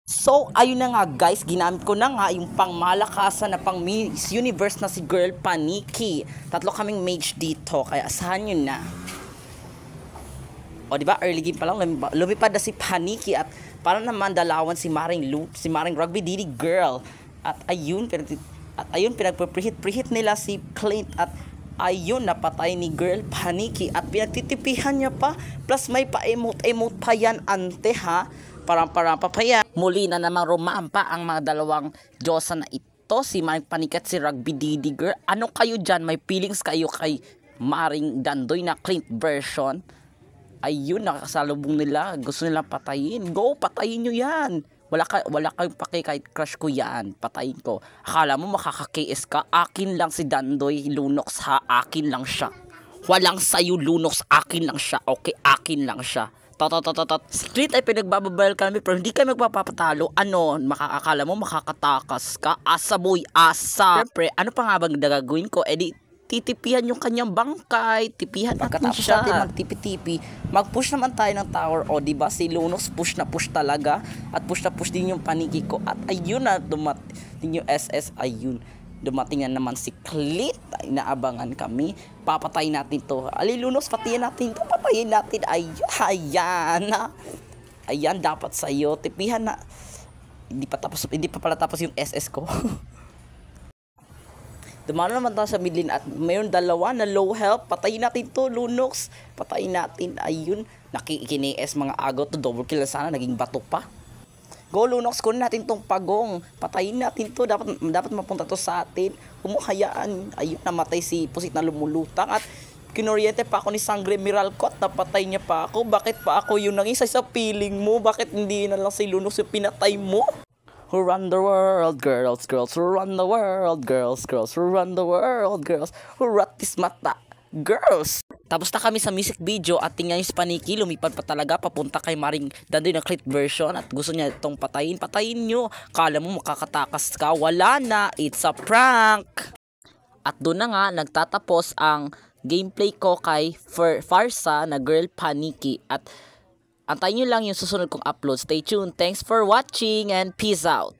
So, ayun na nga guys, ginamit ko na nga yung pangmalakasan na pang Miss Universe na si Girl Paniki. Tatlo kaming mage dito, kaya asahan nyo na. O diba, early game pa lang, lumipad na si Paniki at para naman dalawan si Maring Rugby Diddy Girl. At ayun, pinagpre-preheat nila si Clint at ayun, napatay ni Girl Paniki at pinagtitipihan niya pa. Plus may pa-emote pa yan, ante ha. Parang papaya. Muli na namang rumampa ang mga dalawang Diyosa na ito, si Maring Paniki at si Rugby Diddy Girl. Ano kayo dyan? May feelings kayo kay Maring Dandoy na Clint version? Ayun, nakakasalubong nila. Gusto nilang patayin. Go, patayin nyo yan. Wala kayong pake kahit crush ko yan. Patayin ko. Akala mo makaka-KS ka? Akin lang si Dandoy Lunox ha. Akin lang siya. Walang sayo Lunox. Akin lang siya. Okay, akin lang siya. Street ay pinagbababayal kami pero hindi kayo magpapatalo. Ano, makakakala mo makakatakas ka? Asa boy, asa. Siyempre, ano pa nga bang gagawin ko? Eh di, titipihan yung kanyang bangkay. Tipihan natin siya. Natin magtipi-tipi. Mag-push naman tayo ng tower. O, diba? Si Lunox push na push talaga. At push na push din yung Paniki ko. At ayun na, dumating yung SS. Ayun. Dumating na naman si Clint. Inaabangan kami. Papatayin natin to. Ali, Lunox, patayin natin to. Patayin natin. Ayan. Ayan, dapat sa'yo. Tipihan na. Hindi pa pala tapos yung SS ko. Dumano naman tayo sa mid lane at mayroon dalawa na low health. Patayin natin to, Lunox. Patayin natin. Ayun. Nakikines mga agaw to. Double kill na sana. Naging bato pa. Go, Lunox. Kunin natin tong pagong. Patayin natin to. Dapat mapunta to sa atin. Humukayaan. Ayun. Namatay si Pusit na lumulutang. At kinoriente pa ako ni Sangre Miralco at napatay niya pa ako. Bakit pa ako yung nangisa sa feeling mo? Bakit hindi na lang si Lunox yung pinatay mo? Who run the world, girls, who run the world, girls, who run the world, girls, who rot this mata, girls. Tapos na kami sa music video at tingnan yung si Paniki, lumipad pa talaga papunta kay Maring Dandoy na Clint version at gusto niya itong patayin nyo. Kala mo makakatakas ka, wala na, it's a prank. At doon na nga, nagtatapos ang gameplay ko kay Farsa na Girl Paniki at antayin nyo lang yung susunod kong upload. Stay tuned. Thanks for watching and peace out.